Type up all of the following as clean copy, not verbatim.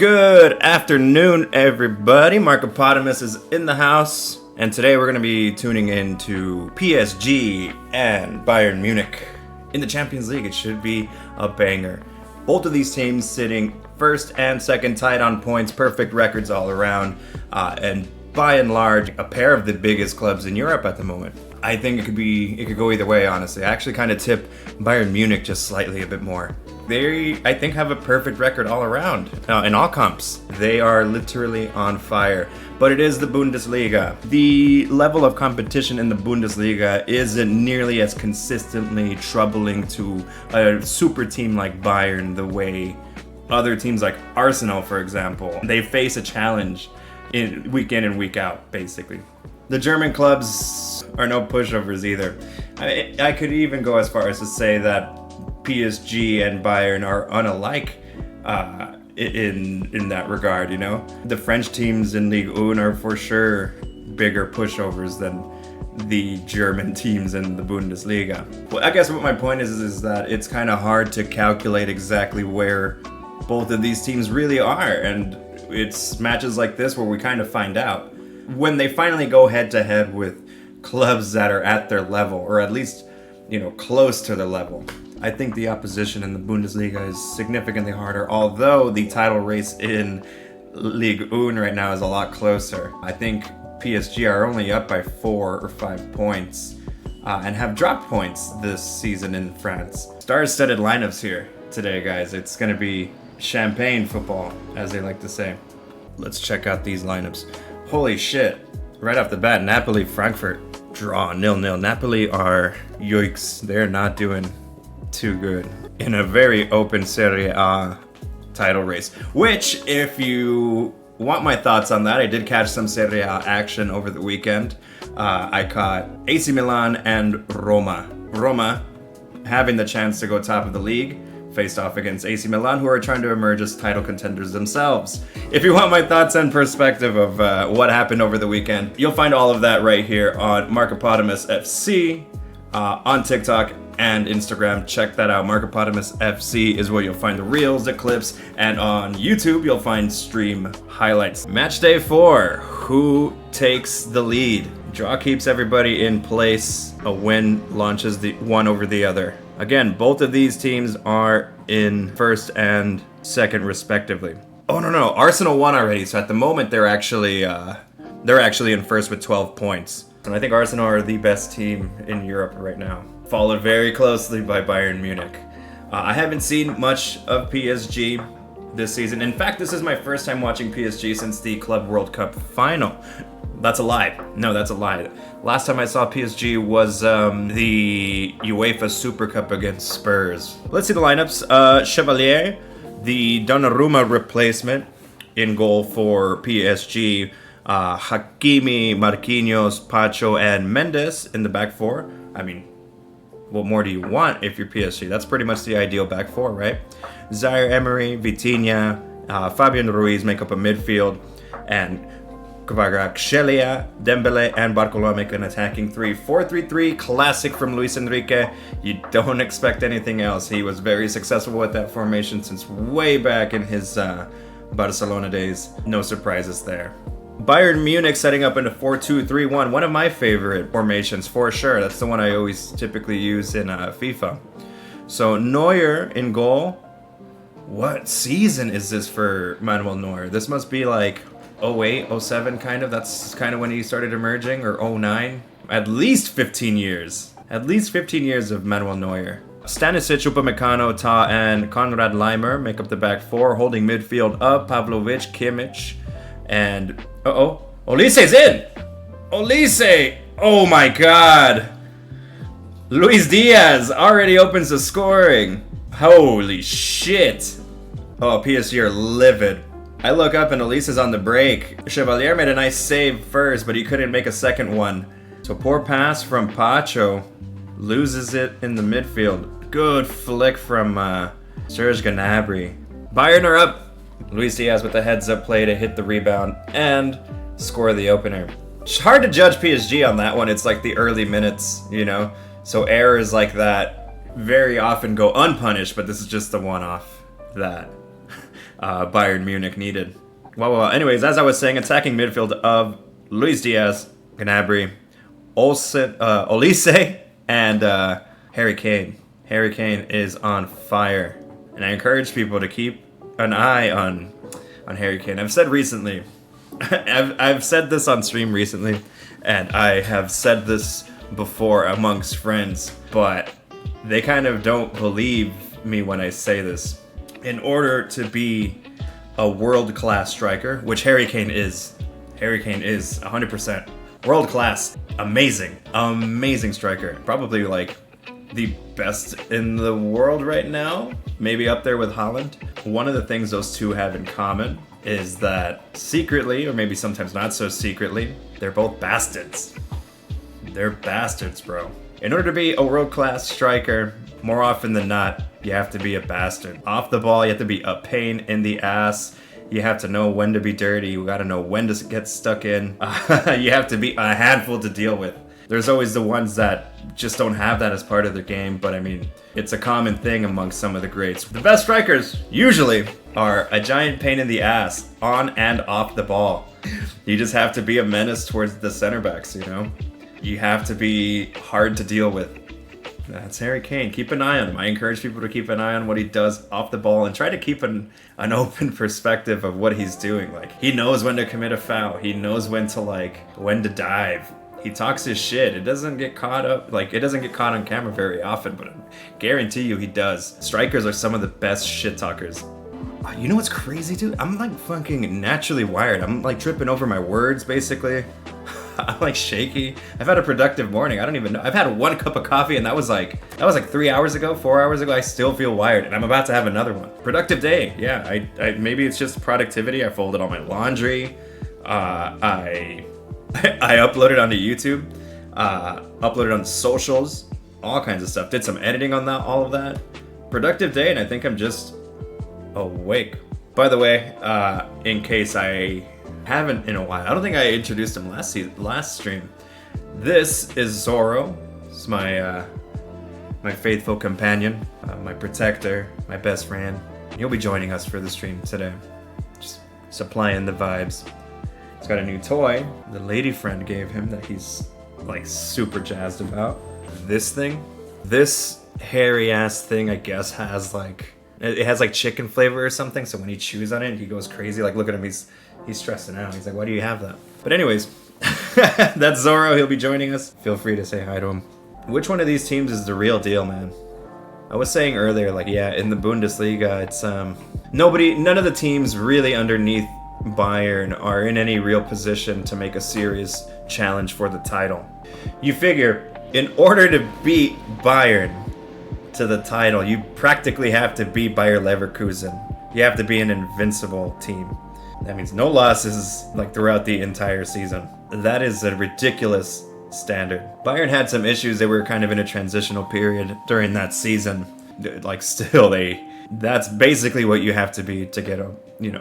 Good afternoon, everybody. Markopotamus is in the house, and today we're going to be tuning in to PSG and Bayern Munich in the Champions League. It should be a banger. Both of these teams sitting first and second, tied on points, perfect records all around, and by and large, a pair of the biggest clubs in Europe at the moment. I think it could go either way, honestly. I actually kind of tip Bayern Munich just slightly a bit more. They, I think, have a perfect record all around, in all comps. They are literally on fire. But it is the Bundesliga. The level of competition in the Bundesliga isn't nearly as consistently troubling to a super team like Bayern the way other teams like Arsenal, for example, they face a challenge in and week out, basically. The German clubs are no pushovers either. I could even go as far as to say that PSG and Bayern are unalike in that regard, you know? The French teams in Ligue 1 are for sure bigger pushovers than the German teams in the Bundesliga. Well, I guess what my point is that it's kind of hard to calculate exactly where both of these teams really are, and it's matches like this where we kind of find out. When they finally go head-to-head with clubs that are at their level, or at least, close to their level, I think the opposition in the Bundesliga is significantly harder, although the title race in Ligue 1 right now is a lot closer. I think PSG are only up by 4 or 5 points and have dropped points this season in France. Star-studded lineups here today, guys. It's going to be champagne football, as they like to say. Let's check out these lineups. Holy shit. Right off the bat, Napoli-Frankfurt draw 0-0. Napoli are yikes. They're not doing too good in a very open Serie A title race, which, if you want my thoughts on that, I did catch some Serie A action over the weekend. I caught AC Milan and Roma. Roma having the chance to go top of the league, faced off against AC Milan, who are trying to emerge as title contenders themselves. If you want my thoughts and perspective of what happened over the weekend, you'll find all of that right here on MarkopotamusFC on TikTok and Instagram. Check that out. MarkopotamusFC is where you'll find the reels, the clips, and on YouTube you'll find stream highlights. Match day 4. Who takes the lead? Draw keeps everybody in place. A win launches the one over the other. Again, both of these teams are in first and second respectively. Oh no, Arsenal won already, so at the moment they're actually in first with 12 points. And I think Arsenal are the best team in Europe right now, followed very closely by Bayern Munich. I haven't seen much of PSG this season. In fact, this is my first time watching PSG since the Club World Cup final. That's a lie. No, that's a lie. Last time I saw PSG was the UEFA Super Cup against Spurs. Let's see the lineups. Chevalier, the Donnarumma replacement, in goal for PSG. Hakimi, Marquinhos, Pacho, and Mendes in the back four. I mean, what more do you want if you're PSG? That's pretty much the ideal back four, right? Zaire Emery, Vitinha, Fabian Ruiz make up a midfield, and Kvaratskhelia, Dembele, and Barcola make an attacking 3. 4-3-3, classic from Luis Enrique. You don't expect anything else. He was very successful with that formation since way back in his Barcelona days. No surprises there. Bayern Munich setting up in a 4-2-3-1, one of my favorite formations for sure. That's the one I always typically use in FIFA. So Neuer in goal. What season is this for Manuel Neuer? This must be like 08, 07 kind of. That's kind of when he started emerging, or 09. At least 15 years. At least 15 years of Manuel Neuer. Stanisic, Upamecano, Ta, and Konrad Leimer make up the back four, holding midfield up. Pavlovic, Kimmich, and Olise's in! Olise! Oh my god! Luis Diaz already opens the scoring. Holy shit! Oh, PSG are livid. I look up and Olise's on the break. Chevalier made a nice save first, but he couldn't make a second one. So poor pass from Pacho. Loses it in the midfield. Good flick from Serge Gnabry. Bayern are up. Luis Diaz with the heads-up play to hit the rebound and score the opener. It's hard to judge PSG on that one. It's like the early minutes, So errors like that very often go unpunished, but this is just the one-off that Bayern Munich needed. Well, anyways, as I was saying, attacking midfield of Luis Diaz, Gnabry, Olise, and Harry Kane. Harry Kane is on fire. And I encourage people to keep an eye on Harry Kane. I've said recently, I've said this on stream recently, and I have said this before amongst friends, but they kind of don't believe me when I say this. In order to be a world-class striker, which Harry Kane is 100% world-class, amazing striker, probably like the best in the world right now, maybe up there with Haaland. One of the things those two have in common is that secretly, or maybe sometimes not so secretly, they're both bastards. They're bastards, bro. In order to be a world-class striker, more often than not, you have to be a bastard. Off the ball, you have to be a pain in the ass. You have to know when to be dirty. You gotta know when to get stuck in. You have to be a handful to deal with. There's always the ones that just don't have that as part of their game, but I mean, it's a common thing amongst some of the greats. The best strikers, usually, are a giant pain in the ass, on and off the ball. You just have to be a menace towards the center backs, you know? You have to be hard to deal with. That's Harry Kane. Keep an eye on him. I encourage people to keep an eye on what he does off the ball and try to keep an open perspective of what he's doing. Like, he knows when to commit a foul. He knows when to dive. He talks his shit. It doesn't get caught on camera very often, but I guarantee you he does. Strikers are some of the best shit talkers. You know what's crazy, dude? I'm like fucking naturally wired. I'm like tripping over my words, basically. I'm like shaky. I've had a productive morning. I don't even know. I've had 1 cup of coffee, and that was like 3 hours ago, 4 hours ago. I still feel wired, and I'm about to have another one. Productive day. Yeah. I maybe it's just productivity. I folded all my laundry. I uploaded onto YouTube. Uploaded on socials. All kinds of stuff. Did some editing on all of that. Productive day, and I think I'm just awake. By the way, in case I haven't in a while, I don't think I introduced him last stream. This is Zorro. It's my faithful companion, my protector, my best friend. He'll be joining us for the stream today, just supplying the vibes. He's got a new toy the lady friend gave him that he's like super jazzed about. This hairy ass thing, I guess, has like chicken flavor or something, so when he chews on it, he goes crazy. Like, look at him, he's stressing out. He's like, why do you have that? But anyways, that's Zorro. He'll be joining us. Feel free to say hi to him. Which one of these teams is the real deal, man? I was saying earlier, like, yeah, in the Bundesliga, it's none of the teams really underneath Bayern are in any real position to make a serious challenge for the title. You figure, in order to beat Bayern to the title, you practically have to beat Bayer Leverkusen. You have to be an invincible team. That means no losses like throughout the entire season. That is a ridiculous standard. Bayern had some issues. They were kind of in a transitional period during that season. Like, still, that's basically what you have to be to get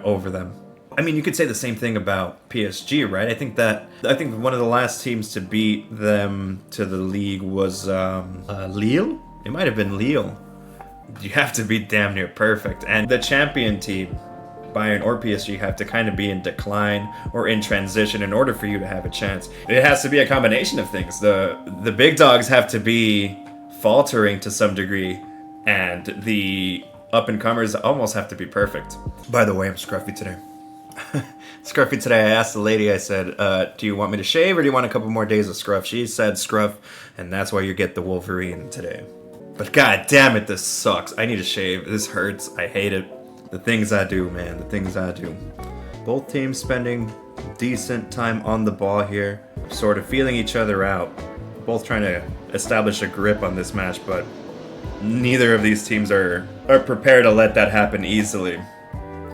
over them. I mean, you could say the same thing about PSG, right? I think one of the last teams to beat them to the league was Lille. It might have been Lille. You have to be damn near perfect, and the champion team, Bayern or PSG, have to kind of be in decline or in transition in order for you to have a chance. It has to be a combination of things. The big dogs have to be faltering to some degree, and the up-and-comers almost have to be perfect. By the way, I'm scruffy today. Scruffy today. I asked the lady, I said, do you want me to shave or do you want a couple more days of scruff? She said scruff, and that's why you get the Wolverine today. But god damn it, this sucks. I need to shave. This hurts. I hate it. The things I do, man. The things I do. Both teams spending decent time on the ball here, sort of feeling each other out. Both trying to establish a grip on this match, but neither of these teams are prepared to let that happen easily.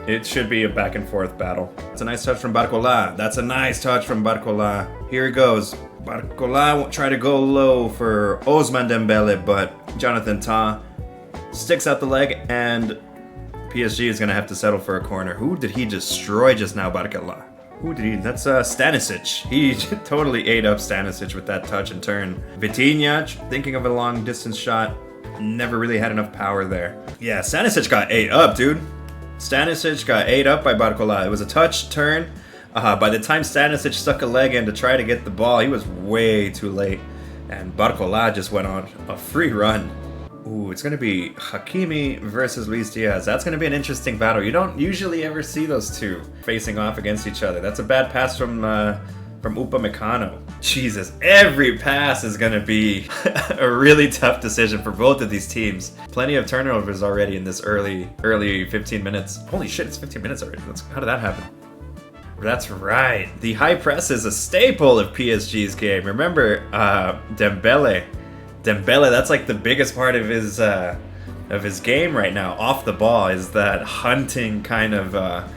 It should be a back and forth battle. It's a nice touch from Barcola. That's a nice touch from Barcola. Here it goes. Barcola won't try to go low for Ousmane Dembele, but Jonathan Tah sticks out the leg, and PSG is going to have to settle for a corner. Who did he destroy just now, Barcola? That's Stanisic. He totally ate up Stanisic with that touch and turn. Vitinha, thinking of a long distance shot, never really had enough power there. Yeah, Stanisic got ate up, dude. Stanisic got ate up by Barcola. It was a touch turn. By the time Stanisic stuck a leg in to try to get the ball, he was way too late. And Barcola just went on a free run. Ooh, it's going to be Hakimi versus Luis Diaz. That's going to be an interesting battle. You don't usually ever see those two facing off against each other. That's a bad pass from Upamecano. Jesus, every pass is going to be a really tough decision for both of these teams. Plenty of turnovers already in this early 15 minutes. Holy shit, it's 15 minutes already. How did that happen? That's right. The high press is a staple of PSG's game. Remember, Dembele, that's like the biggest part of his game right now. Off the ball is that hunting kind of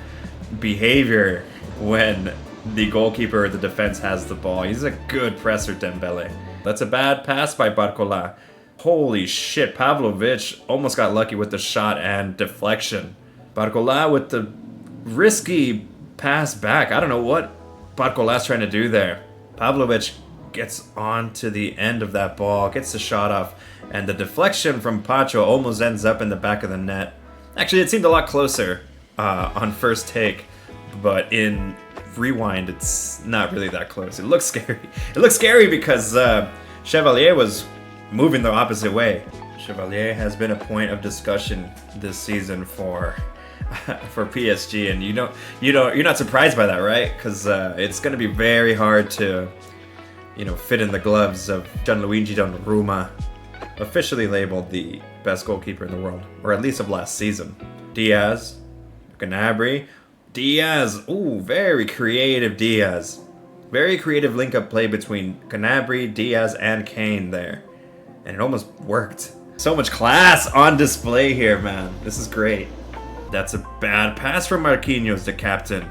behavior when the goalkeeper or the defense has the ball. He's a good presser, Dembele. That's a bad pass by Barcola. Holy shit, Pavlovic almost got lucky with the shot and deflection. Barcola with the risky pass back. I don't know what Barcola's trying to do there. Pavlovic gets on to the end of that ball, gets the shot off, and the deflection from Pacho almost ends up in the back of the net. Actually, it seemed a lot closer on first take, but in rewind, it's not really that close. It looks scary. It looks scary because Chevalier was moving the opposite way. Chevalier has been a point of discussion this season for PSG, and you're not surprised by that, right? Because it's going to be very hard to fit in the gloves of Gianluigi Donnarumma, officially labeled the best goalkeeper in the world, or at least of last season. Diaz, Gnabry, Diaz. Ooh, very creative Diaz. Very creative link-up play between Gnabry, Diaz, and Kane there. And it almost worked. So much class on display here, man. This is great. That's a bad pass from Marquinhos, the captain.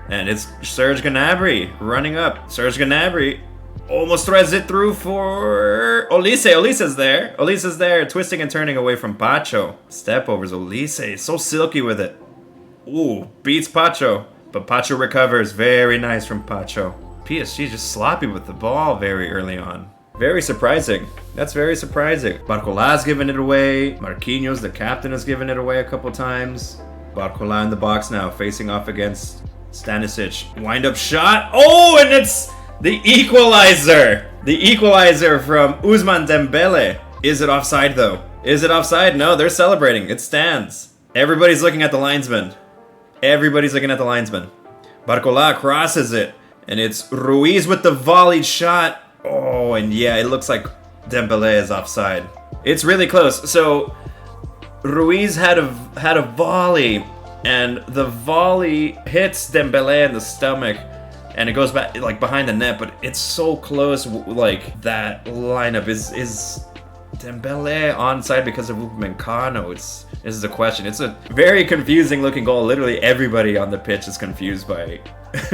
And it's Serge Gnabry running up. Serge Gnabry almost threads it through for Olise. Olise's there. Olise's there, twisting and turning away from Pacho. Step overs Olise. So silky with it. Ooh, beats Pacho. But Pacho recovers. Very nice from Pacho. PSG just sloppy with the ball very early on. Very surprising. That's very surprising. Barcola's given it away. Marquinhos, the captain, has given it away a couple times. Barcola in the box now, facing off against Stanisic. Wind up shot. Oh, and it's the equalizer. The equalizer from Ousmane Dembele. Is it offside though? Is it offside? No, they're celebrating. It stands. Everybody's looking at the linesman. Everybody's looking at the linesman. Barcola crosses it. And it's Ruiz with the volleyed shot. Oh, and yeah, it looks like Dembele is offside. It's really close. So Ruiz had a volley, and the volley hits Dembele in the stomach, and it goes back like behind the net. But it's so close. Like that lineup is Dembele onside because of Upamecano? This is the question. It's a very confusing looking goal. Literally everybody on the pitch is confused by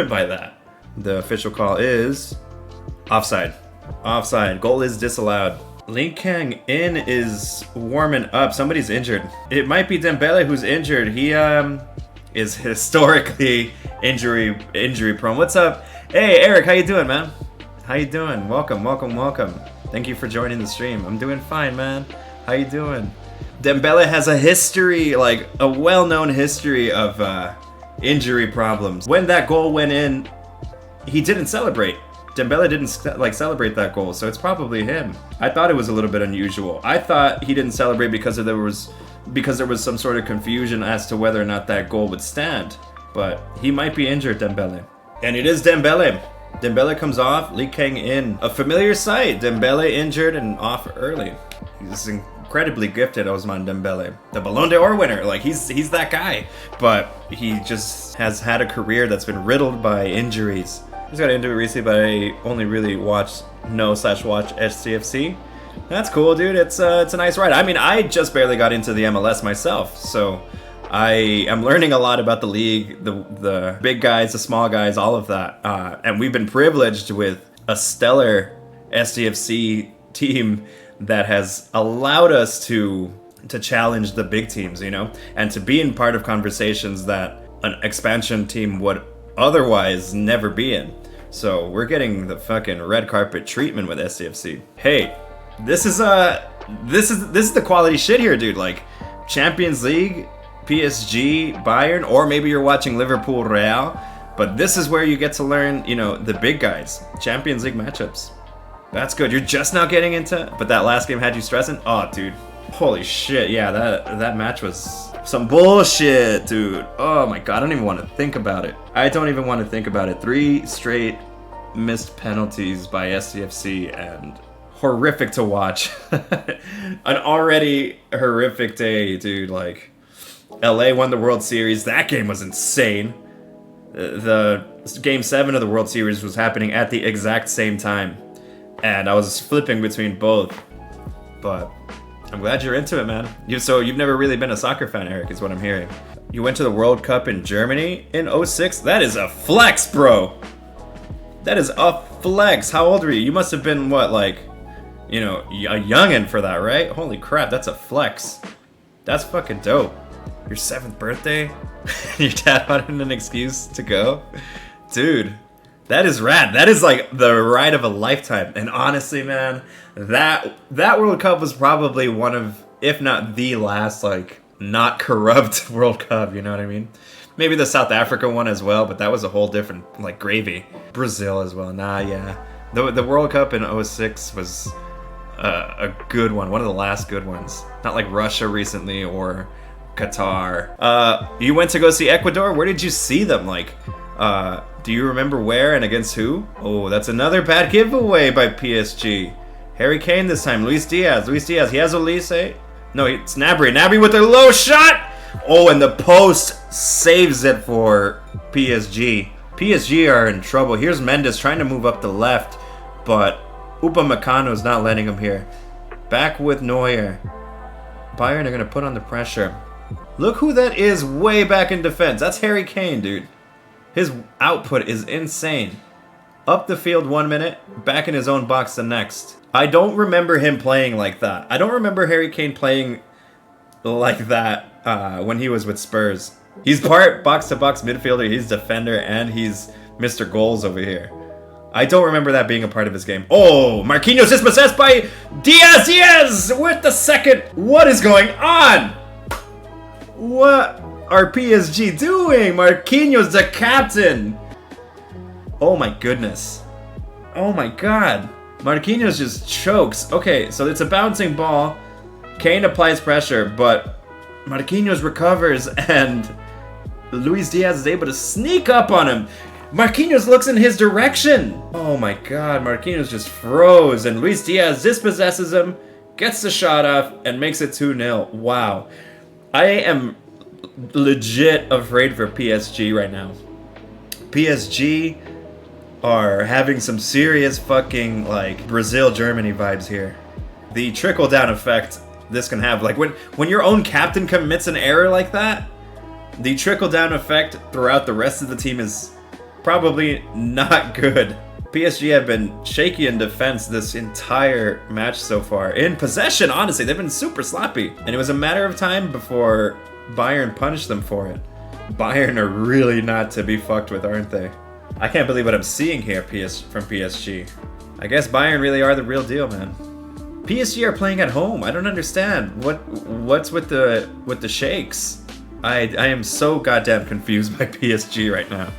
by that. The official call is offside. Offside. Goal is disallowed. Lee Kang-in is warming up. Somebody's injured. It might be Dembele who's injured. He is historically injury prone. What's up? Hey Eric, how you doing, man? How you doing? Welcome. Thank you for joining the stream. I'm doing fine, man. How you doing? Dembele has a history, like a well-known history of injury problems. When that goal went in, he didn't celebrate. Dembele didn't celebrate that goal, so it's probably him. I thought it was a little bit unusual. I thought he didn't celebrate because there was some sort of confusion as to whether or not that goal would stand. But he might be injured, Dembele. And it is Dembele. Dembele comes off, Lee Kang-in. A familiar sight. Dembele injured and off early. He's incredibly gifted, Ousmane Dembele. The Ballon d'Or winner. Like, he's that guy. But he just has had a career that's been riddled by injuries. He's got into it recently, but I only really watch SCFC. That's cool, dude. It's a nice ride. I mean, I just barely got into the MLS myself, so I am learning a lot about the league, the big guys, the small guys, all of that. And we've been privileged with a stellar SCFC team that has allowed us to challenge the big teams, and to be in part of conversations that an expansion team would otherwise never be in. So we're getting the fucking red carpet treatment with SCFC. Hey, this is the quality shit here, dude. Like, Champions League, PSG, Bayern, or maybe you're watching Liverpool, Real. But this is where you get to learn, you know, the big guys. Champions League matchups. That's good. You're just now getting into, but that last game had you stressing? Oh, dude. Holy shit. Yeah, that match was some bullshit, dude. Oh my god, I don't even want to think about it. I don't even want to think about it. 3 straight missed penalties by SCFC and horrific to watch. An already horrific day, dude. Like, LA won the World Series. That game was insane. The Game 7 of the World Series was happening at the exact same time. And I was flipping between both. But I'm glad you're into it, man. You've never really been a soccer fan, Eric, is what I'm hearing. You went to the World Cup in Germany in 06? That is a flex, bro. That is a flex. How old were you? You must have been, what, like, you know, a youngin' for that, right? Holy crap, that's a flex. That's fucking dope. Your 7th birthday? Your dad wanted an excuse to go? Dude, that is rad. That is like the ride of a lifetime. And honestly, man, that World Cup was probably one of, if not the last, like, not corrupt World Cup, you know what I mean? Maybe the South Africa one as well, but that was a whole different, like, gravy. Brazil as well. Nah, yeah. The World Cup in 06 was a good one of the last good ones. Not like Russia recently or Qatar. You went to go see Ecuador? Where did you see them? Like, do you remember where and against who? Oh, that's another bad giveaway by PSG. Harry Kane this time. Luis Diaz. He has Olise. No, it's Gnabry. Gnabry with a low shot! Oh, and the post saves it for PSG. PSG are in trouble. Here's Mendes trying to move up the left, but Upamecano's not letting him here. Back with Neuer. Bayern are going to put on the pressure. Look who that is way back in defense. That's Harry Kane, dude. His output is insane. Up the field 1 minute, back in his own box the next. I don't remember him playing like that. I don't remember Harry Kane playing like that when he was with Spurs. He's part box-to-box midfielder, he's defender, and he's Mr. Goals over here. I don't remember that being a part of his game. Oh, Marquinhos is possessed by Diaz! Diaz with the second. What is going on? What are PSG doing? Marquinhos, the captain. Oh my goodness. Oh my god. Marquinhos just chokes. Okay, so it's a bouncing ball. Kane applies pressure, but Marquinhos recovers and Luis Diaz is able to sneak up on him. Marquinhos looks in his direction. Oh my god, Marquinhos just froze and Luis Diaz dispossesses him, gets the shot off, and makes it 2-0. Wow. I am legit afraid for PSG right now. PSG are having some serious fucking, like, Brazil-Germany vibes here. The trickle-down effect this can have. Like, when your own captain commits an error like that, the trickle-down effect throughout the rest of the team is probably not good. PSG have been shaky in defense this entire match so far. In possession, honestly, they've been super sloppy. And it was a matter of time before Bayern punished them for it. Bayern are really not to be fucked with, aren't they? I can't believe what I'm seeing here from PSG. I guess Bayern really are the real deal, man. PSG are playing at home. I don't understand. What's with the shakes? I am so goddamn confused by PSG right now.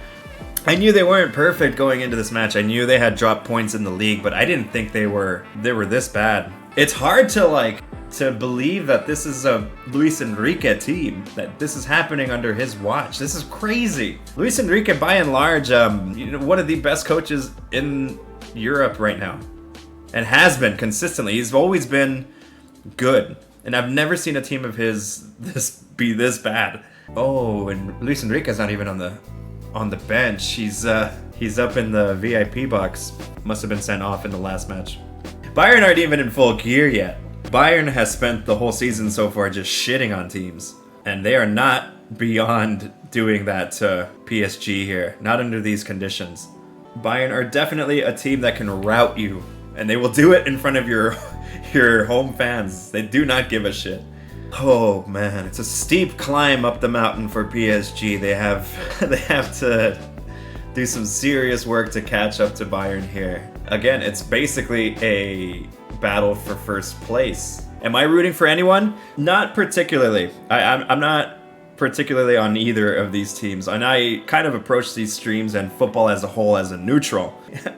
I knew they weren't perfect going into this match. I knew they had dropped points in the league, but I didn't think they were this bad. It's hard to believe that this is a Luis Enrique team, that this is happening under his watch. This is crazy. Luis Enrique, by and large, one of the best coaches in Europe right now, and has been consistently. He's always been good, and I've never seen a team of his be this bad. Oh, and Luis Enrique's not even on the bench. He's up in the VIP box. Must have been sent off in the last match. Bayern aren't even in full gear yet. Bayern has spent the whole season so far just shitting on teams, and they are not beyond doing that to PSG here, not under these conditions. Bayern are definitely a team that can rout you, and they will do it in front of your home fans. They do not give a shit. Oh man, it's a steep climb up the mountain for PSG. They have to do some serious work to catch up to Bayern here. Again, it's basically a battle for first place. Am I rooting for anyone? Not particularly. I'm not particularly on either of these teams, and I kind of approach these streams and football as a whole as a neutral.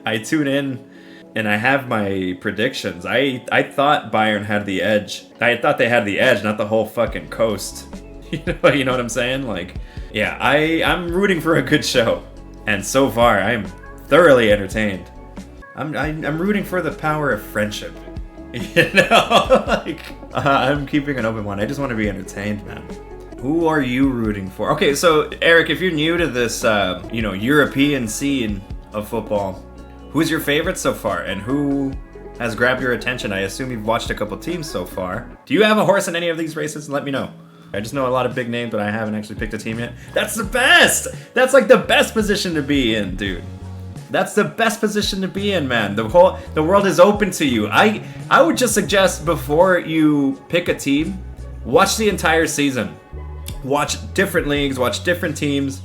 I tune in and I have my predictions. I thought Bayern had the edge. I thought they had the edge, not the whole fucking coast. You know what I'm saying? Like, yeah, I'm rooting for a good show, and so far I'm thoroughly entertained. I'm rooting for the power of friendship. You know, like I'm keeping an open mind. I just want to be entertained, man. Who are you rooting for? Okay, so Eric, if you're new to this, European scene of football, who's your favorite so far, and who has grabbed your attention? I assume you've watched a couple teams so far. Do you have a horse in any of these races? Let me know. I just know a lot of big names, but I haven't actually picked a team yet. That's the best! That's like the best position to be in, dude. That's the best position to be in, man. The world is open to you. I would just suggest before you pick a team, watch the entire season. Watch different leagues, watch different teams,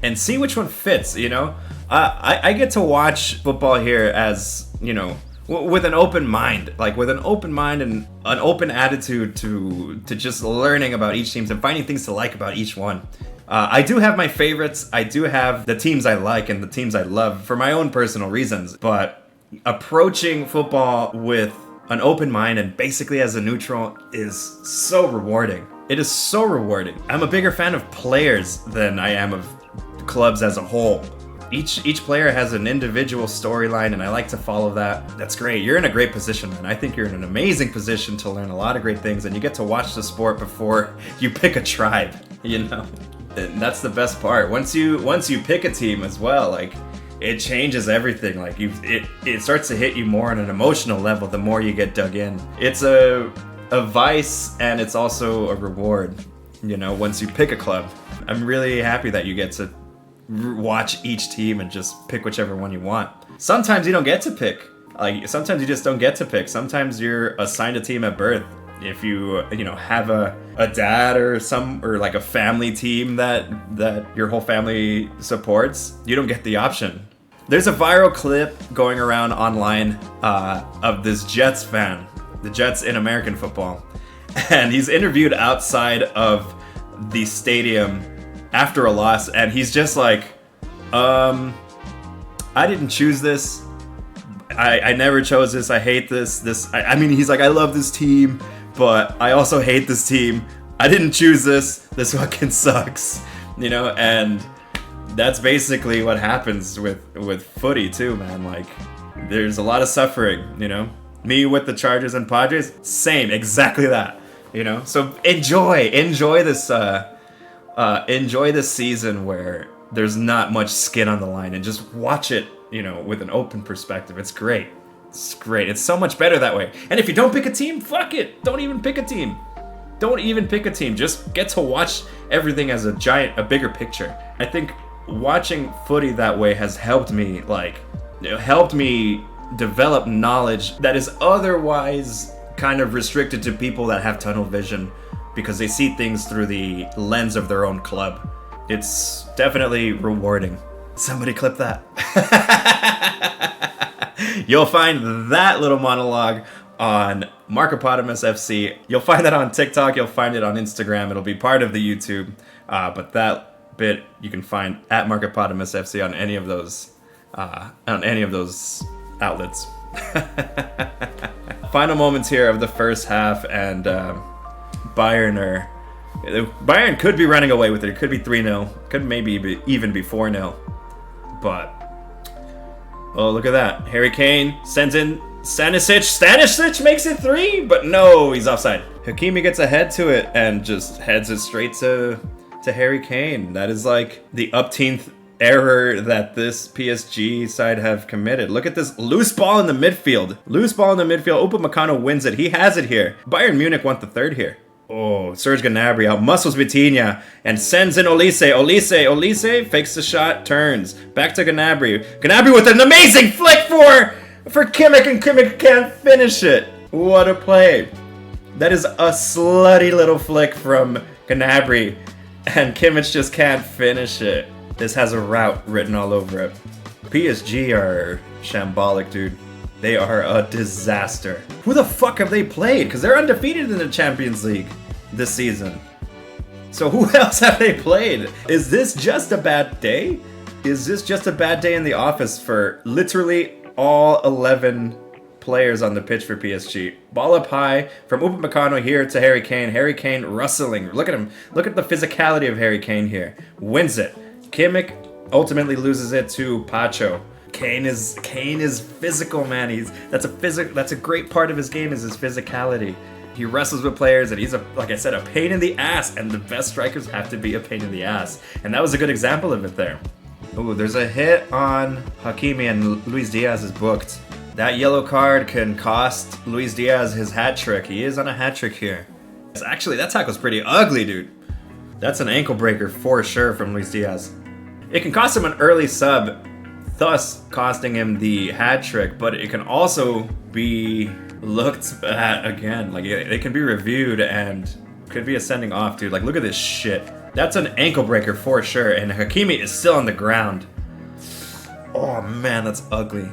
and see which one fits, you know? I get to watch football here as, you know, with an open mind. Like, with an open mind and an open attitude to just learning about each team and finding things to like about each one. I do have my favorites. I do have the teams I like and the teams I love for my own personal reasons. But approaching football with an open mind and basically as a neutral is so rewarding. It is so rewarding. I'm a bigger fan of players than I am of clubs as a whole. Each player has an individual storyline, and I like to follow that. That's great. You're in a great position, man. I think you're in an amazing position to learn a lot of great things, and you get to watch the sport before you pick a tribe, you know? And that's the best part. Once you pick a team as well, like, it changes everything. Like, it starts to hit you more on an emotional level the more you get dug in. It's a vice, and it's also a reward, you know, once you pick a club. I'm really happy that you get to watch each team and just pick whichever one you want. Sometimes you don't get to pick. Like, sometimes you just don't get to pick. Sometimes you're assigned a team at birth. If you have a dad or like a family team that your whole family supports, you don't get the option. There's a viral clip going around online of this Jets fan, the Jets in American football, and he's interviewed outside of the stadium after a loss, and he's just like, I didn't choose this. I never chose this. I hate this. I mean, he's like, I love this team, but I also hate this team. I didn't choose this. This fucking sucks, you know? And that's basically what happens with footy too, man. Like, there's a lot of suffering, you know? Me with the Chargers and Padres, same, exactly that, you know? So enjoy this season where there's not much skin on the line, and just watch it, you know, with an open perspective. It's great. It's great. It's so much better that way. And if you don't pick a team, fuck it. Don't even pick a team. Don't even pick a team. Just get to watch everything as a bigger picture. I think watching footy that way has helped me, develop knowledge that is otherwise kind of restricted to people that have tunnel vision because they see things through the lens of their own club. It's definitely rewarding. Somebody clip that. You'll find that little monologue on MarkopotamusFC. You'll find that on TikTok. You'll find it on Instagram. It'll be part of the YouTube. But that bit you can find at MarkopotamusFC on any of those outlets. Final moments here of the first half, and Bayern could be running away with it. It could be 3-0. Could maybe even be 4-0. But oh, look at that. Harry Kane sends in Stanisic. Stanisic makes it 3, but no, he's offside. Hakimi gets ahead to it and just heads it straight to Harry Kane. That is like the upteenth error that this PSG side have committed. Look at this loose ball in the midfield. Upamecano wins it. He has it here. Bayern Munich want the third here. Oh, Serge Gnabry out-muscles Vitinha and sends in Olise. Olise fakes the shot, turns. Back to Gnabry. Gnabry with an amazing flick for Kimmich, and Kimmich can't finish it. What a play. That is a slutty little flick from Gnabry, and Kimmich just can't finish it. This has a route written all over it. PSG are shambolic, dude. They are a disaster. Who the fuck have they played? Because they're undefeated in the Champions League this season. So who else have they played? Is this just a bad day? Is this just a bad day in the office for literally all 11 players on the pitch for PSG? Ball up high from Upamecano here to Harry Kane. Harry Kane rustling. Look at him. Look at the physicality of Harry Kane here. Wins it. Kimmich ultimately loses it to Pacho. Kane is physical, man. That's a great part of his game, is his physicality. He wrestles with players, and he's like I said, a pain in the ass, and the best strikers have to be a pain in the ass. And that was a good example of it there. Ooh, there's a hit on Hakimi, and Luis Diaz is booked. That yellow card can cost Luis Diaz his hat trick. He is on a hat trick here. Actually, that tackle's pretty ugly, dude. That's an ankle breaker for sure from Luis Diaz. It can cost him an early sub, thus costing him the hat trick, but it can also be looked at again. Like, it can be reviewed and could be a sending off, dude. Like, look at this shit. That's an ankle breaker for sure, and Hakimi is still on the ground. Oh man, that's ugly.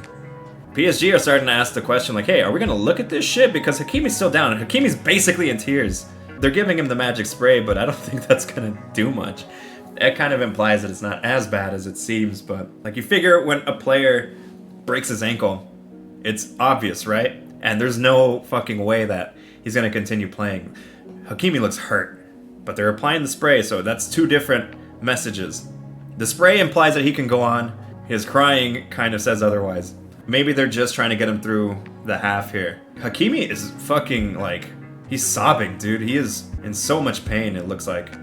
PSG are starting to ask the question, like, hey, are we gonna look at this shit? Because Hakimi's still down, and Hakimi's basically in tears. They're giving him the magic spray, but I don't think that's gonna do much. It kind of implies that it's not as bad as it seems, but like, you figure when a player breaks his ankle, it's obvious, right? And there's no fucking way that he's gonna continue playing. Hakimi looks hurt, but they're applying the spray, so that's two different messages. The spray implies that he can go on. His crying kind of says otherwise. Maybe they're just trying to get him through the half here. Hakimi is fucking, like, he's sobbing, dude. He is in so much pain, it looks like.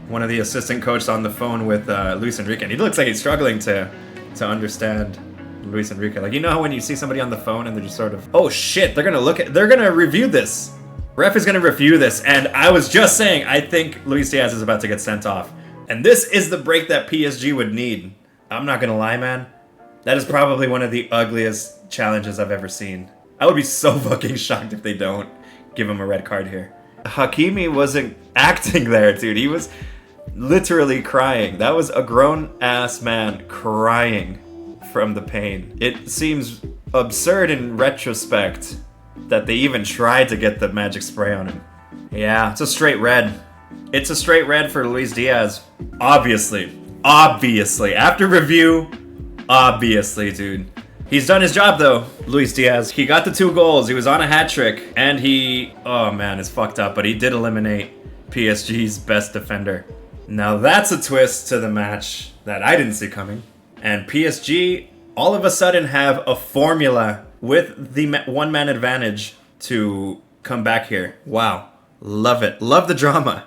One of the assistant coaches on the phone with Luis Enrique, and he looks like he's struggling to understand Luis Enrique. Like, you know how when you see somebody on the phone and they're just sort of, oh shit, they're gonna review this. Ref is gonna review this, and I was just saying, I think Luis Diaz is about to get sent off. And this is the break that PSG would need. I'm not gonna lie, man. That is probably one of the ugliest challenges I've ever seen. I would be so fucking shocked if they don't give him a red card here. Hakimi wasn't acting there, dude. He was literally crying. That was a grown-ass man crying from the pain. It seems absurd in retrospect that they even tried to get the magic spray on him. Yeah, it's a straight red. It's a straight red for Luis Diaz. Obviously. After review, obviously, dude. He's done his job, though, Luis Diaz. He got the 2 goals. He was on a hat trick. And he, oh man, it's fucked up. But he did eliminate PSG's best defender. Now that's a twist to the match that I didn't see coming. And PSG all of a sudden have a formula with the one-man advantage to come back here. Wow. Love it. Love the drama.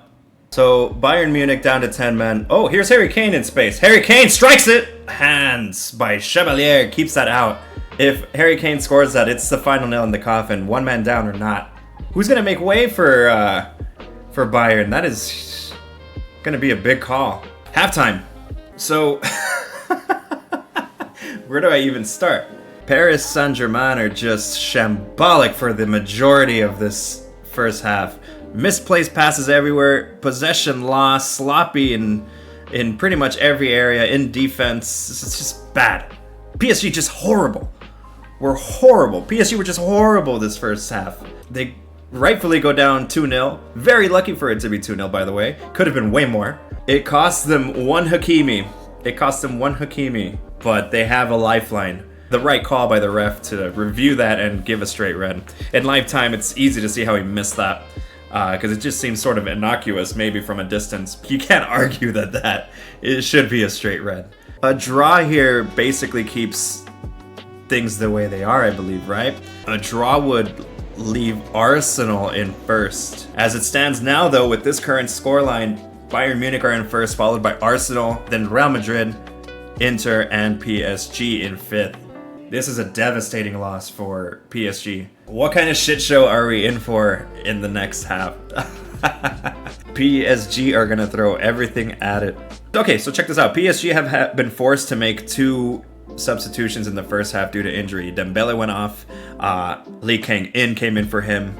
So Bayern Munich down to 10 men. Oh, here's Harry Kane in space. Harry Kane strikes it! Hands by Chevalier keeps that out. If Harry Kane scores that, it's the final nail in the coffin. One man down or not. Who's going to make way for Bayern? That is going to be a big call. Halftime. So where do I even start? Paris Saint-Germain are just shambolic for the majority of this first half. Misplaced passes everywhere, possession loss, sloppy in pretty much every area, in defense. It's just bad. PSG just horrible. We're horrible. PSG were just horrible this first half. They rightfully go down 2-0. Very lucky for it to be 2-0, by the way. Could have been way more. It cost them one Hakimi. But they have a lifeline. The right call by the ref to review that and give a straight red. In lifetime, it's easy to see how he missed that. Because it just seems sort of innocuous, maybe from a distance. You can't argue that it should be a straight red. A draw here basically keeps things the way they are, I believe, right? A draw would leave Arsenal in first. As it stands now, though, with this current scoreline, Bayern Munich are in first, followed by Arsenal, then Real Madrid, Inter, and PSG in fifth. This is a devastating loss for PSG. What kind of shit show are we in for in the next half? PSG are gonna throw everything at it. Okay, so check this out. PSG have been forced to make 2 substitutions in the first half due to injury. Dembele went off, Lee Kang-in came in for him,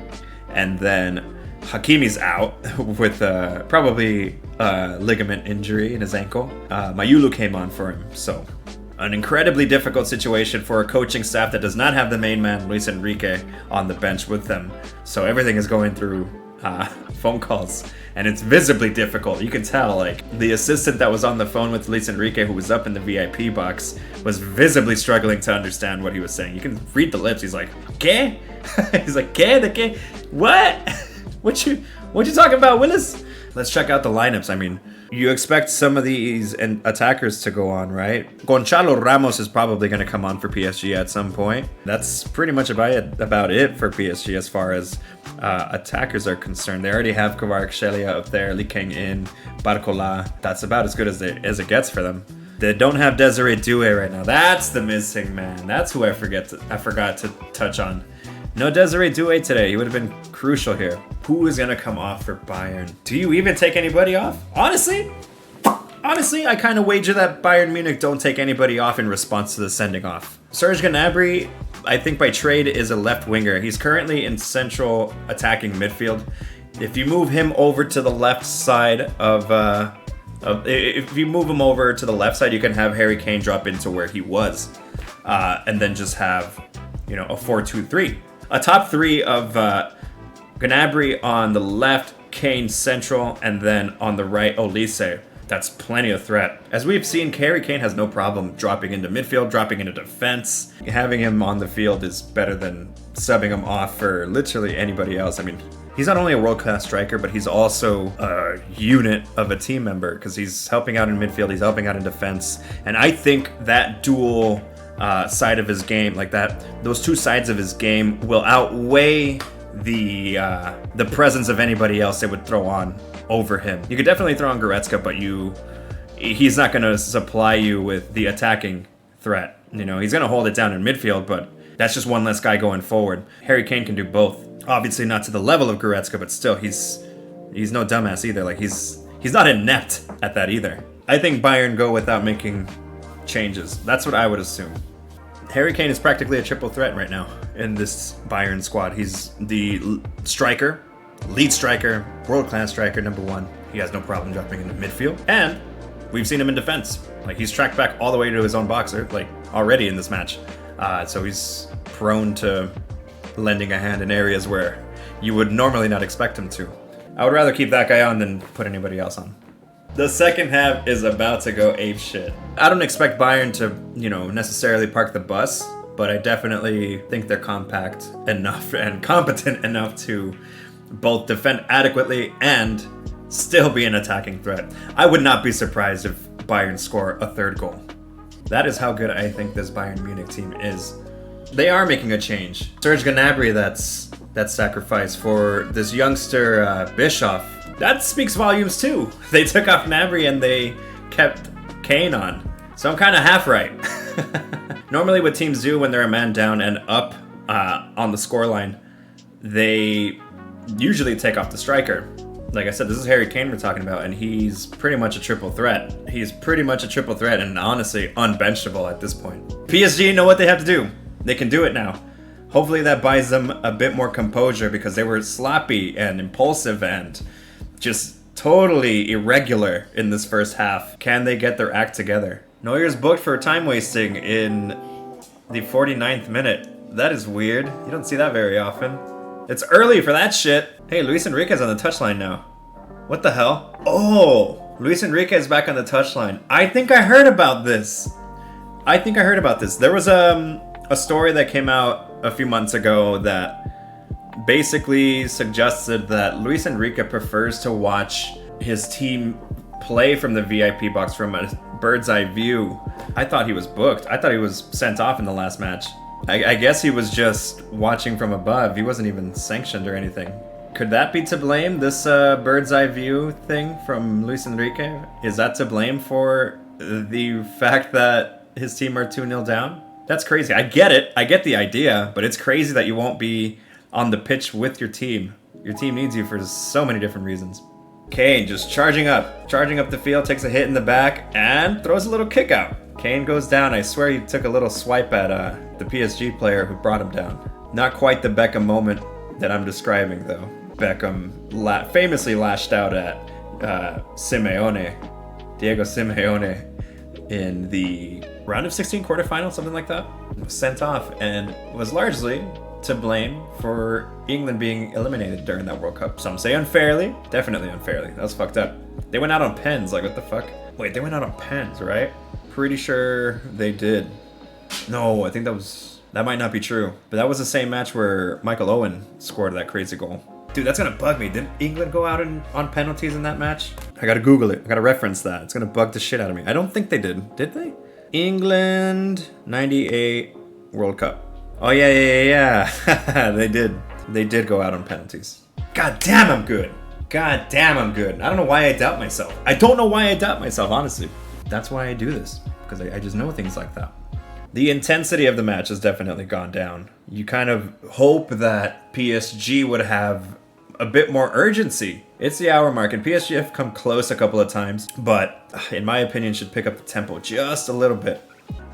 and then Hakimi's out with probably ligament injury in his ankle. Mayulu came on for him, so an incredibly difficult situation for a coaching staff that does not have the main man, Luis Enrique, on the bench with them. So everything is going through phone calls, and it's visibly difficult. You can tell, like, the assistant that was on the phone with Luis Enrique, who was up in the VIP box, was visibly struggling to understand what he was saying. You can read the lips. He's like, ¿Qué? He's like, ¿Qué? The qué? What? What you talking about, Willis? Let's check out the lineups. I mean, you expect some of these attackers to go on, right? Gonçalo Ramos is probably going to come on for PSG at some point. That's pretty much about it for PSG as far as attackers are concerned. They already have Kvaratskhelia up there, Lee Kang-in, Barcola. That's about as good as it gets for them. They don't have Desiree Doué right now. That's the missing man. That's who I forgot to touch on. No Desiree Doué today. He would have been crucial here. Who is going to come off for Bayern? Do you even take anybody off? Honestly, I kind of wager that Bayern Munich don't take anybody off in response to the sending off. Serge Gnabry, I think by trade, is a left winger. He's currently in central attacking midfield. If you move him over to the left side if you move him over to the left side, you can have Harry Kane drop into where he was, and then just have, a 4-2-3. A top three of Gnabry on the left, Kane central, and then on the right, Olise. That's plenty of threat. As we've seen, Harry Kane has no problem dropping into midfield, dropping into defense. Having him on the field is better than subbing him off for literally anybody else. I mean, he's not only a world-class striker, but he's also a unit of a team member because he's helping out in midfield, he's helping out in defense. And I think that dual side of his game, like that, those two sides of his game will outweigh the presence of anybody else they would throw on over him. You could definitely throw on Goretzka, but he's not going to supply you with the attacking threat. He's going to hold it down in midfield, but that's just one less guy going forward. Harry Kane can do both. Obviously not to the level of Goretzka, but still, he's no dumbass either. Like, he's not inept at that either. I think Bayern go without making changes. That's what I would assume. Harry Kane is practically a triple threat right now in this Bayern squad. He's the striker, lead striker, world-class striker, number one. He has no problem dropping into midfield. And we've seen him in defense. Like, he's tracked back all the way to his own boxer, like, already in this match. So he's prone to lending a hand in areas where you would normally not expect him to. I would rather keep that guy on than put anybody else on. The second half is about to go apeshit. I don't expect Bayern to, necessarily park the bus, but I definitely think they're compact enough and competent enough to both defend adequately and still be an attacking threat. I would not be surprised if Bayern score a third goal. That is how good I think this Bayern Munich team is. They are making a change. Serge Gnabry, that's sacrifice for this youngster Bischoff. That speaks volumes too. They took off Gnabry and they kept Kane on. So I'm kind of half right. Normally what teams do when they're a man down and up on the scoreline, they usually take off the striker. Like I said, this is Harry Kane we're talking about, and he's pretty much a triple threat. He's pretty much a triple threat and honestly unbenchable at this point. PSG know what they have to do. They can do it now. Hopefully that buys them a bit more composure because they were sloppy and impulsive and just totally irregular in this first half. Can they get their act together? Neuer's booked for time wasting in the 49th minute. That is weird. You don't see that very often. It's early for that shit. Hey, Luis Enrique's on the touchline now. What the hell? Oh, Luis Enrique is back on the touchline. I think I heard about this. There was a story that came out a few months ago that basically suggested that Luis Enrique prefers to watch his team play from the VIP box from a bird's eye view. I thought he was booked. I thought he was sent off in the last match. I guess he was just watching from above. He wasn't even sanctioned or anything. Could that be to blame, this bird's eye view thing from Luis Enrique? Is that to blame for the fact that his team are 2-0 down? That's crazy. I get it. I get the idea, but it's crazy that you won't be on the pitch with your team. Your team needs you for so many different reasons. Kane just charging up the field, takes a hit in the back, and throws a little kick out. Kane goes down. I swear he took a little swipe at the PSG player who brought him down. Not quite the Beckham moment that I'm describing, though. Beckham famously lashed out at Diego Simeone, in the round of 16 quarterfinal, something like that. Was sent off and was largely to blame for England being eliminated during that World Cup. Some say unfairly. Definitely unfairly. That was fucked up. They went out on pens. Like, what the fuck? Wait, they went out on pens, right? Pretty sure they did. No, I think that might not be true. But that was the same match where Michael Owen scored that crazy goal. Dude, that's gonna bug me. Didn't England go out on penalties in that match? I gotta Google it. I gotta reference that. It's gonna bug the shit out of me. I don't think they did. Did they? England 98 World Cup. Oh, yeah. They did. They did go out on penalties. God damn, I'm good. God damn, I'm good. I don't know why I doubt myself. I don't know why I doubt myself, honestly. That's why I do this. Because I just know things like that. The intensity of the match has definitely gone down. You kind of hope that PSG would have a bit more urgency. It's the hour mark, and PSG have come close a couple of times, but in my opinion should pick up the tempo just a little bit.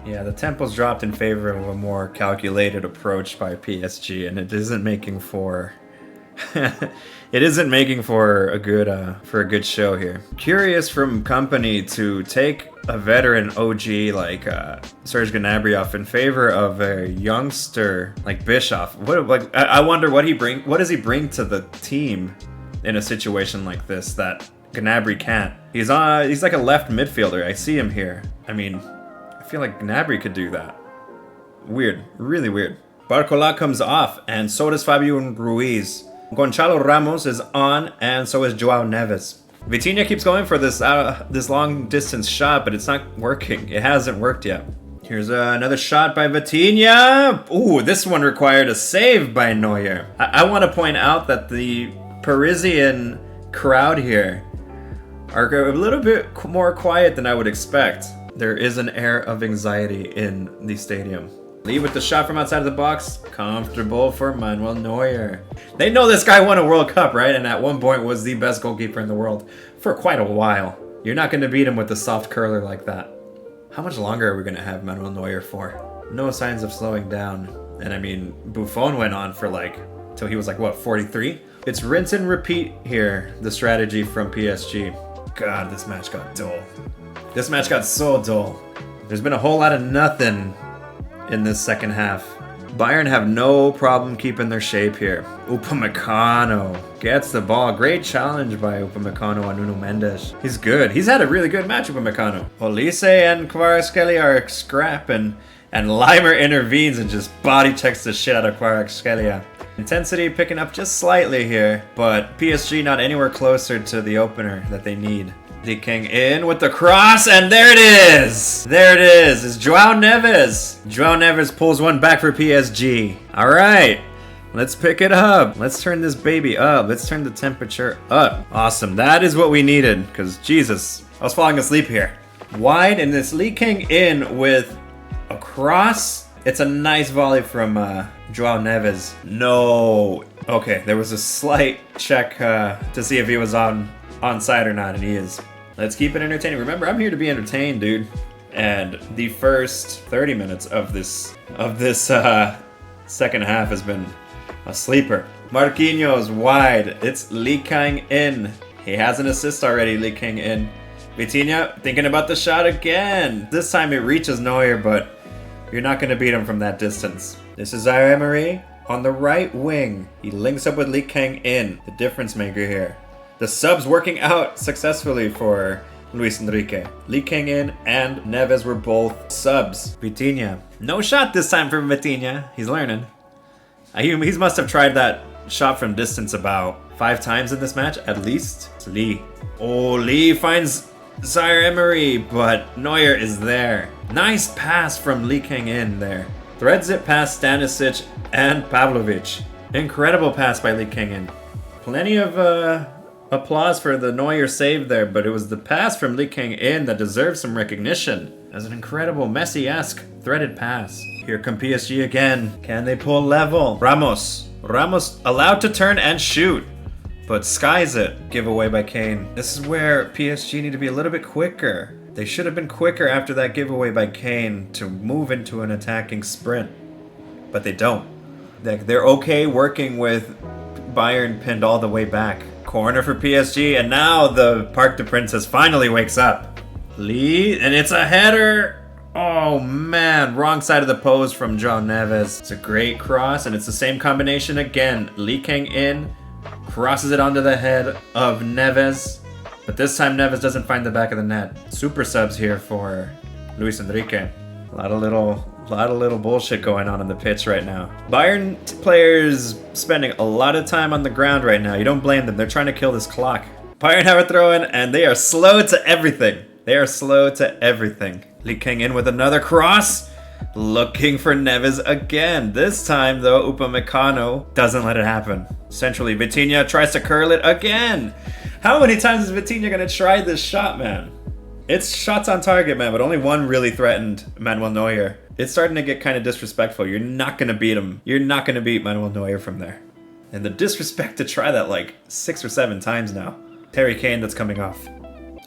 Yeah, the tempo's dropped in favor of a more calculated approach by PSG, and it isn't making for it isn't making for a good show here. Curious from Company to take a veteran OG like Serge Gnabry off in favor of a youngster like Bischoff. I wonder what does he bring to the team in a situation like this that Gnabry can't. He's like a left midfielder. I see him here. I mean, I feel like Gnabry could do that. Weird, really weird. Barcola comes off, and so does Fabio Ruiz. Gonçalo Ramos is on, and so is Joao Neves. Vitinha keeps going for this long distance shot, but it's not working. It hasn't worked yet. Here's another shot by Vitinha. Ooh, this one required a save by Neuer. I want to point out that the Parisian crowd here are a little bit more quiet than I would expect. There is an air of anxiety in the stadium. Lee with the shot from outside of the box. Comfortable for Manuel Neuer. They know this guy won a World Cup, right? And at one point was the best goalkeeper in the world for quite a while. You're not going to beat him with a soft curler like that. How much longer are we going to have Manuel Neuer for? No signs of slowing down. And I mean, Buffon went on for till he was 43? It's rinse and repeat here, the strategy from PSG. God, this match got dull. This match got so dull. There's been a whole lot of nothing in this second half. Bayern have no problem keeping their shape here. Upamecano gets the ball. Great challenge by Upamecano on Nuno Mendes. He's good. He's had a really good match, Upamecano. Olise and Kvaratskhelia are scrapping, and Leimer intervenes and just body checks the shit out of Kvaratskhelia. Intensity picking up just slightly here, but PSG not anywhere closer to the opener that they need. Lee King in with the cross, and there it is! There it is! It's Joao Neves! Joao Neves pulls one back for PSG. Alright, let's pick it up. Let's turn this baby up. Let's turn the temperature up. Awesome, that is what we needed, because Jesus, I was falling asleep here. Wide, and this Lee King in with a cross. It's a nice volley from Joao Neves. No. Okay, there was a slight check to see if he was onside or not, and he is. Let's keep it entertaining. Remember, I'm here to be entertained, dude. And the first 30 minutes of this second half has been a sleeper. Marquinhos wide. It's Lee Kang in. He has an assist already, Lee King in. Vitinha thinking about the shot again. This time it reaches Neuer, but you're not going to beat him from that distance. This is Zaire-Emery on the right wing. He links up with Lee Kang in, the difference maker here. The subs working out successfully for Luis Enrique. Lee King in and Neves were both subs. Vitinha. No shot this time for Vitinha. He's learning. He must have tried that shot from distance about 5 times in this match, at least. It's Lee. Oh, Lee finds Zaire-Emery, but Neuer is there. Nice pass from Lee King in there. Threads it past Stanisic and Pavlovic. Incredible pass by Lee King in. Plenty of applause for the Neuer save there, but it was the pass from Lee King in that deserves some recognition. As an incredible Messi-esque threaded pass. Here come PSG again. Can they pull level? Ramos allowed to turn and shoot, but skies it. Giveaway by Kane. This is where PSG need to be a little bit quicker. They should have been quicker after that giveaway by Kane to move into an attacking sprint, but they don't. They're okay working with Bayern pinned all the way back. Corner for PSG, and now the Parc des Princes finally wakes up. Lee, and it's a header. Oh man, wrong side of the post from João Neves. It's a great cross, and it's the same combination again. Lee King in, crosses it onto the head of Neves, but this time Neves doesn't find the back of the net. Super subs here for Luis Enrique. A lot of little bullshit going on the pitch right now. Bayern players spending a lot of time on the ground right now. You don't blame them. They're trying to kill this clock. Bayern have a throw in, and they are slow to everything. They are slow to everything. Lee King in with another cross. Looking for Neves again. This time, though, Upamecano doesn't let it happen. Centrally, Vitinha tries to curl it again. How many times is Vitinha going to try this shot, man? It's shots on target, man, but only one really threatened Manuel Neuer. It's starting to get kind of disrespectful. You're not going to beat him. You're not going to beat Manuel Neuer from there. And the disrespect to try that like 6 or 7 times now. Harry Kane that's coming off.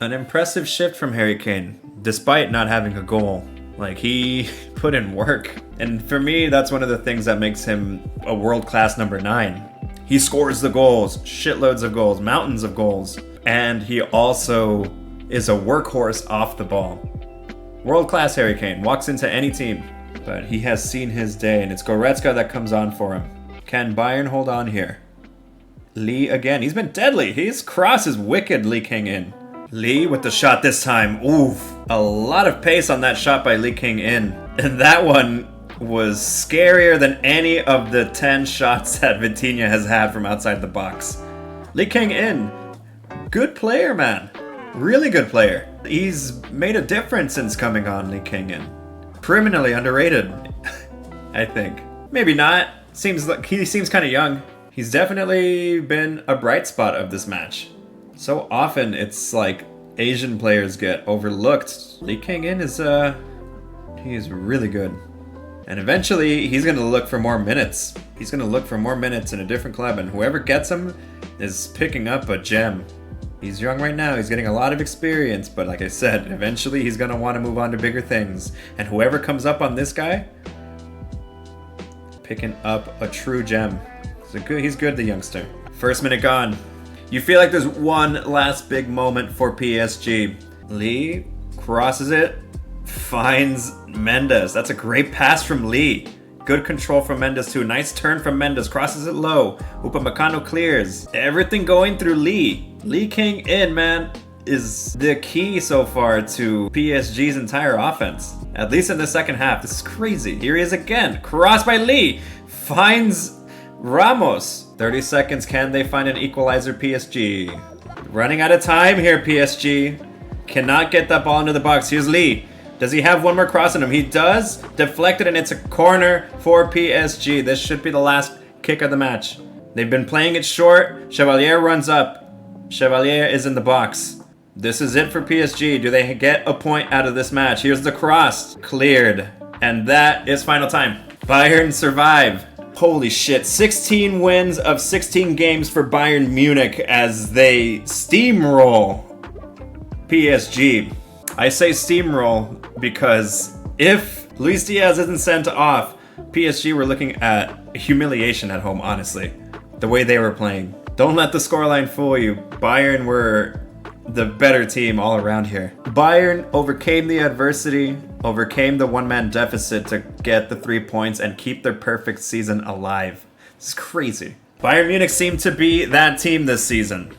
An impressive shift from Harry Kane, despite not having a goal. Like, he put in work. And for me, that's one of the things that makes him a world-class number 9. He scores the goals, shitloads of goals, mountains of goals. And he also is a workhorse off the ball. World-class Harry Kane, walks into any team. But he has seen his day, and it's Goretzka that comes on for him. Can Bayern hold on here? Lee again, he's been deadly. His cross is wicked, Lee King in. Lee with the shot this time. Oof. A lot of pace on that shot by Lee King in. And that one was scarier than any of the 10 shots that Vitinha has had from outside the box. Lee King in. Good player, man. Really good player. He's made a difference since coming on, Lee King in. Criminally underrated, I think. Maybe not. Seems like he seems kind of young. He's definitely been a bright spot of this match. So often it's like Asian players get overlooked. Lee King in is he is really good. And eventually he's going to look for more minutes. He's going to look for more minutes in a different club, and whoever gets him is picking up a gem. He's young right now, he's getting a lot of experience, but like I said, eventually he's going to want to move on to bigger things. And whoever comes up on this guy, picking up a true gem. He's good, the youngster. First minute gone. You feel like there's one last big moment for PSG. Lee crosses it, finds Mendes. That's a great pass from Lee. Good control from Mendes too. Nice turn from Mendes, crosses it low. Upamecano clears. Everything going through Lee. Lee King in, man, is the key so far to PSG's entire offense. At least in the second half. This is crazy. Here he is again. Cross by Lee. Finds Ramos. 30 seconds. Can they find an equalizer, PSG? Running out of time here, PSG. Cannot get that ball into the box. Here's Lee. Does he have one more cross in him? He does. Deflected, and it's a corner for PSG. This should be the last kick of the match. They've been playing it short. Chevalier runs up. Chevalier is in the box. This is it for PSG. Do they get a point out of this match? Here's the cross. Cleared. And that is final time. Bayern survive. Holy shit. 16 wins of 16 games for Bayern Munich as they steamroll PSG. I say steamroll because if Luis Diaz isn't sent off, PSG were looking at humiliation at home, honestly. The way they were playing. Don't let the scoreline fool you. Bayern were the better team all around here. Bayern overcame the adversity, overcame the one-man deficit to get the 3 points and keep their perfect season alive. It's crazy. Bayern Munich seemed to be that team this season.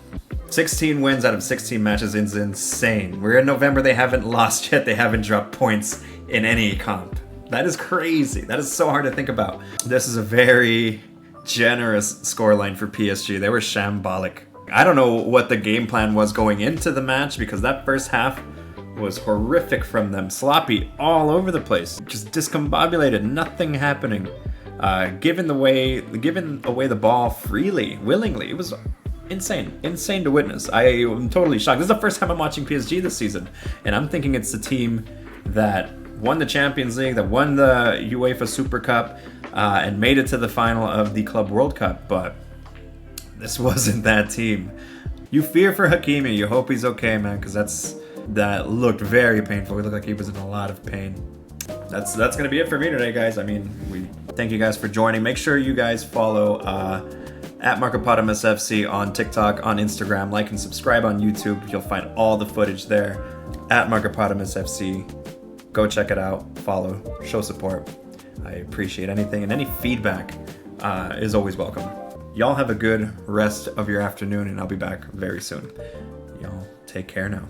16 wins out of 16 matches is insane. We're in November, they haven't lost yet. They haven't dropped points in any comp. That is crazy. That is so hard to think about. This is a very generous scoreline for PSG. They were shambolic. I don't know what the game plan was going into the match because that first half was horrific from them. Sloppy all over the place. Just discombobulated. Nothing happening. Given away the ball freely, willingly. It was insane to witness. I am totally shocked. This is the first time I'm watching PSG this season, and I'm thinking it's the team that won the Champions League, that won the UEFA Super Cup, and made it to the final of the Club World Cup, but this wasn't that team. You fear for Hakimi. You hope he's okay, man, because that looked very painful. He looked like he was in a lot of pain. That's gonna be it for me today, guys. I mean, we thank you guys for joining. Make sure you guys follow at MarkopotamusFC on TikTok, on Instagram. Like and subscribe on YouTube. You'll find all the footage there at MarkopotamusFC. Go check it out, follow, show support. I appreciate anything, and any feedback is always welcome. Y'all have a good rest of your afternoon, and I'll be back very soon. Y'all take care now.